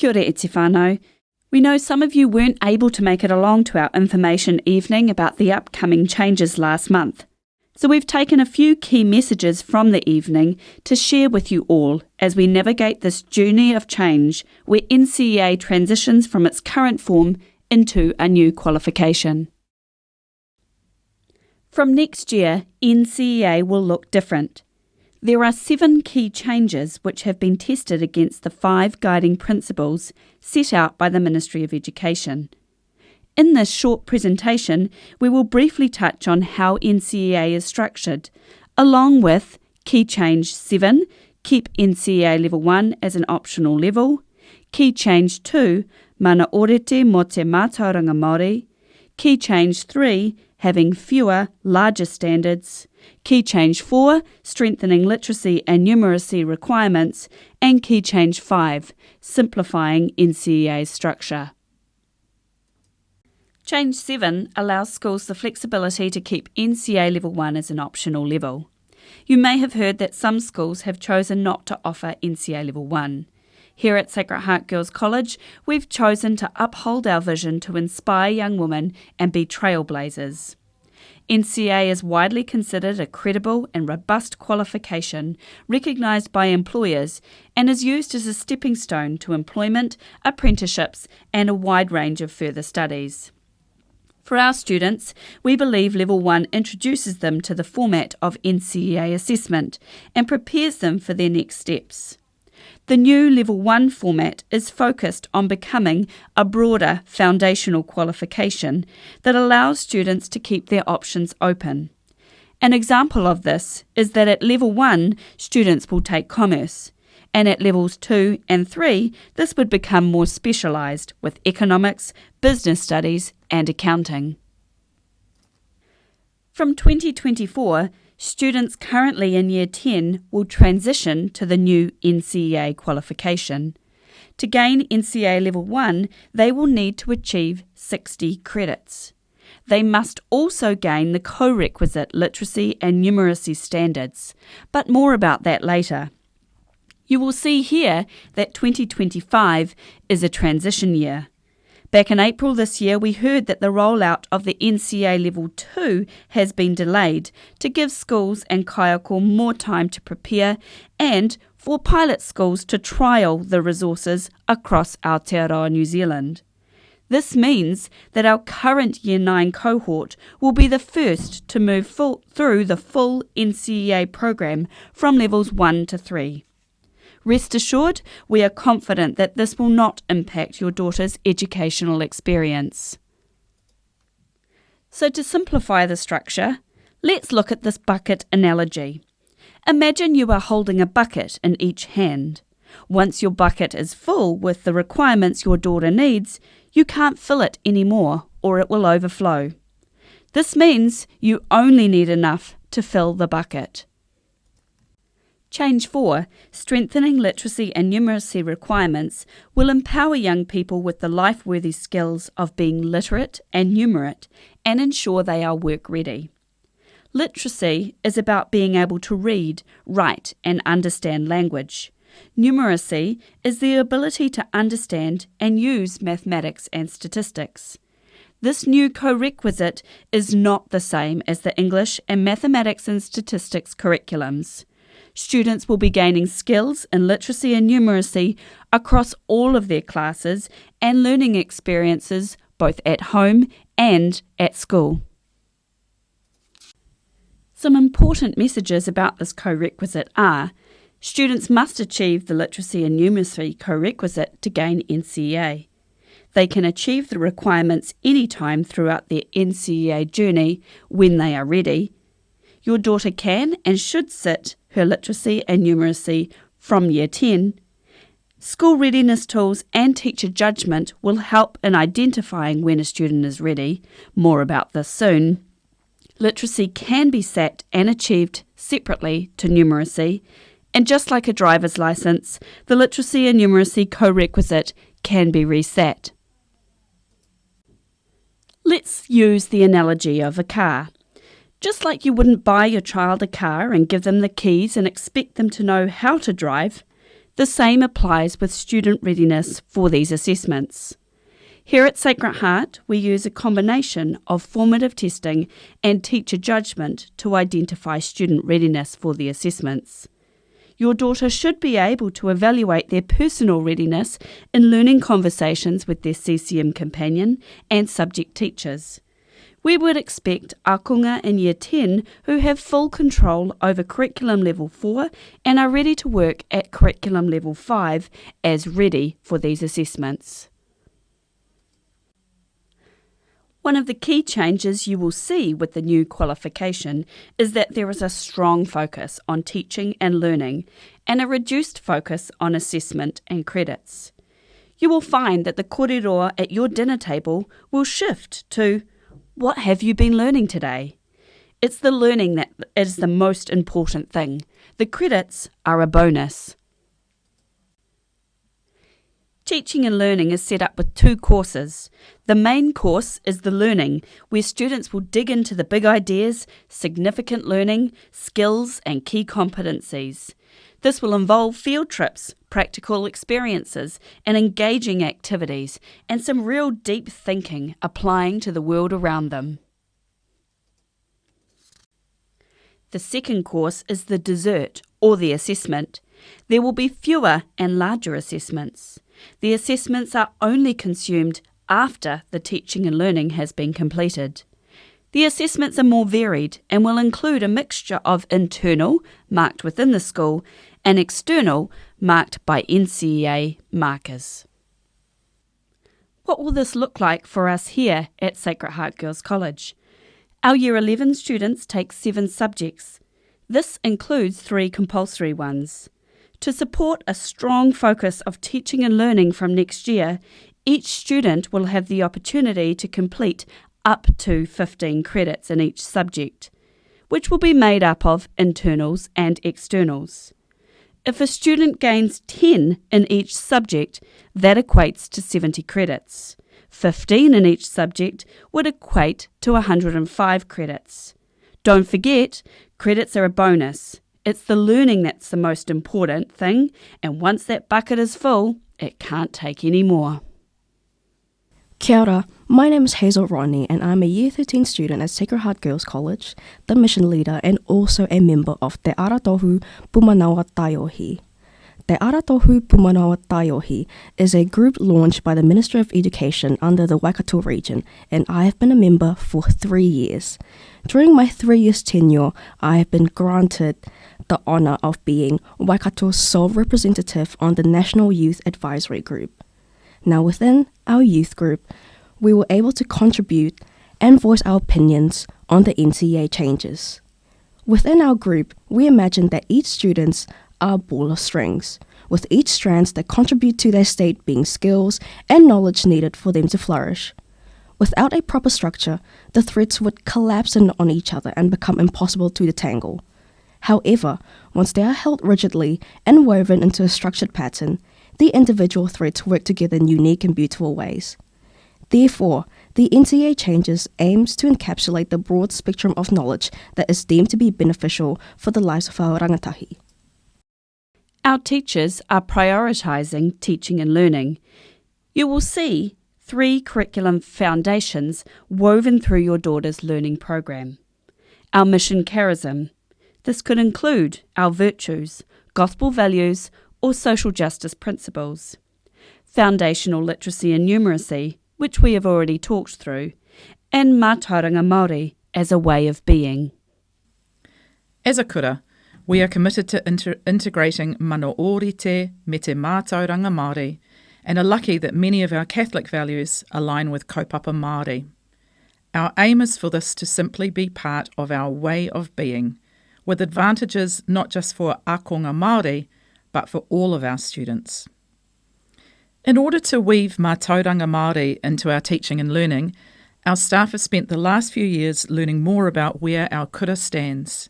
Kia ora e te whānau. We know some of you weren't able to make it along to our information evening about the upcoming changes last month. So we've taken a few key messages from the evening to share with you all as we navigate this journey of change where NCEA transitions from its current form into a new qualification. From next year, NCEA will look different. There are 7 key changes which have been tested against the 5 guiding principles set out by the Ministry of Education. In this short presentation, we will briefly touch on how NCEA is structured, along with Key Change 7, keep NCEA Level 1 as an optional level, Key Change 2, mana orete mo te mātauranga Māori, Key Change 3, having fewer, larger standards, Key Change 4, strengthening literacy and numeracy requirements, and Key Change 5, simplifying NCEA's structure. Change 7 allows schools the flexibility to keep NCEA Level 1 as an optional level. You may have heard that some schools have chosen not to offer NCEA Level 1. Here at Sacred Heart Girls College, we've chosen to uphold our vision to inspire young women and be trailblazers. NCEA is widely considered a credible and robust qualification recognised by employers and is used as a stepping stone to employment, apprenticeships and a wide range of further studies. For our students, we believe Level 1 introduces them to the format of NCEA assessment and prepares them for their next steps. The new Level 1 format is focused on becoming a broader foundational qualification that allows students to keep their options open. An example of this is that at Level 1, students will take commerce, and at Levels 2 and 3, this would become more specialised with economics, business studies and accounting. From 2024, students currently in Year 10 will transition to the new NCEA qualification. To gain NCEA Level 1, they will need to achieve 60 credits. They must also gain the co-requisite literacy and numeracy standards, but more about that later. You will see here that 2025 is a transition year. Back in April this year, we heard that the rollout of the NCEA Level 2 has been delayed to give schools and kaiako more time to prepare and for pilot schools to trial the resources across Aotearoa New Zealand. This means that our current Year 9 cohort will be the first to move through the full NCEA program from Levels 1 to 3. Rest assured, we are confident that this will not impact your daughter's educational experience. So to simplify the structure, let's look at this bucket analogy. Imagine you are holding a bucket in each hand. Once your bucket is full with the requirements your daughter needs, you can't fill it anymore or it will overflow. This means you only need enough to fill the bucket. Change 4, strengthening literacy and numeracy requirements, will empower young people with the life-worthy skills of being literate and numerate and ensure they are work-ready. Literacy is about being able to read, write and understand language. Numeracy is the ability to understand and use mathematics and statistics. This new co-requisite is not the same as the English and mathematics and statistics curriculums. Students will be gaining skills in literacy and numeracy across all of their classes and learning experiences both at home and at school. Some important messages about this co-requisite are: students must achieve the literacy and numeracy co-requisite to gain NCEA. They can achieve the requirements anytime throughout their NCEA journey when they are ready. Your daughter can and should sit her literacy and numeracy from Year 10. School readiness tools and teacher judgment will help in identifying when a student is ready. More about this soon. Literacy can be sat and achieved separately to numeracy, and just like a driver's licence, the literacy and numeracy co-requisite can be reset. Let's use the analogy of a car. Just like you wouldn't buy your child a car and give them the keys and expect them to know how to drive, The same applies with student readiness for these assessments. Here at Sacred Heart, we use a combination of formative testing and teacher judgment to identify student readiness for the assessments. Your daughter should be able to evaluate their personal readiness in learning conversations with their CCM companion and subject teachers. We would expect akunga in Year 10 who have full control over Curriculum Level 4 and are ready to work at Curriculum Level 5 as ready for these assessments. One of the key changes you will see with the new qualification is that there is a strong focus on teaching and learning and a reduced focus on assessment and credits. You will find that the kōrero at your dinner table will shift to, what have you been learning today? It's the learning that is the most important thing. The credits are a bonus. Teaching and learning is set up with 2 courses. The main course is the learning, where students will dig into the big ideas, significant learning, skills and key competencies. This will involve field trips, practical experiences and engaging activities, and some real deep thinking applying to the world around them. The second course is the dessert, or the assessment. There will be fewer and larger assessments. The assessments are only consumed after the teaching and learning has been completed. The assessments are more varied and will include a mixture of internal, marked within the school, and external, marked by NCEA markers. What will this look like for us here at Sacred Heart Girls' College? Our Year 11 students take 7 subjects. This includes 3 compulsory ones. To support a strong focus of teaching and learning from next year, each student will have the opportunity to complete up to 15 credits in each subject, which will be made up of internals and externals. If a student gains 10 in each subject, that equates to 70 credits. 15 in each subject would equate to 105 credits. Don't forget, credits are a bonus. It's the learning that's the most important thing, and once that bucket is full, it can't take any more. Kia ora, my name is Hazel Rodney and I'm a Year 13 student at Sacred Heart Girls' College, the mission leader and also a member of Te Aratohu Pumanawa Taiohi. Te Aratohu Pumanawa Taiohi is a group launched by the Ministry of Education under the Waikato region, and I have been a member for 3 years. During my 3 years tenure, I have been granted the honour of being Waikato's sole representative on the National Youth Advisory Group. Now within our youth group, we were able to contribute and voice our opinions on the NCEA changes. Within our group, we imagine that each students are a ball of strings, with each strands that contribute to their state being skills and knowledge needed for them to flourish. Without a proper structure, the threads would collapse in on each other and become impossible to detangle. However, once they are held rigidly and woven into a structured pattern, the individual threads work together in unique and beautiful ways. Therefore, the NCEA changes aims to encapsulate the broad spectrum of knowledge that is deemed to be beneficial for the lives of our rangatahi. Our teachers are prioritising teaching and learning. You will see 3 curriculum foundations woven through your daughter's learning program. Our mission charism. This could include our virtues, gospel values, or social justice principles. Foundational literacy and numeracy, which we have already talked through, and mātauranga Māori as a way of being. As a kura, we are committed to integrating mana ōrite me te mātauranga Māori, and are lucky that many of our Catholic values align with kaupapa Māori. Our aim is for this to simply be part of our way of being, with advantages not just for akonga Māori, but for all of our students. In order to weave mātauranga Māori into our teaching and learning, our staff have spent the last few years learning more about where our kura stands.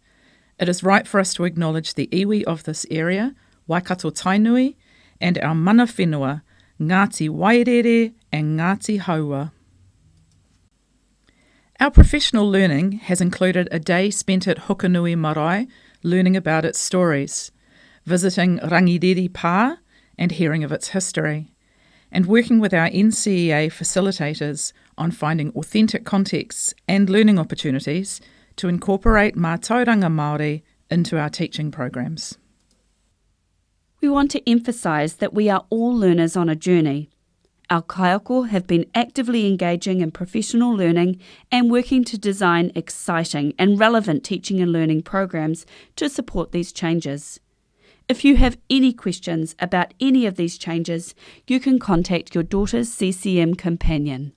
It is right for us to acknowledge the iwi of this area, Waikato Tainui, and our mana whenua, Ngāti Wairere and Ngāti Haua. Our professional learning has included a day spent at Hukanui Marae, learning about its stories, visiting Rangiriri Pā, and hearing of its history, and working with our NCEA facilitators on finding authentic contexts and learning opportunities to incorporate mātauranga Māori into our teaching programs. We want to emphasise that we are all learners on a journey. Our kaiako have been actively engaging in professional learning and working to design exciting and relevant teaching and learning programs to support these changes. If you have any questions about any of these changes, you can contact your daughter's CCM companion.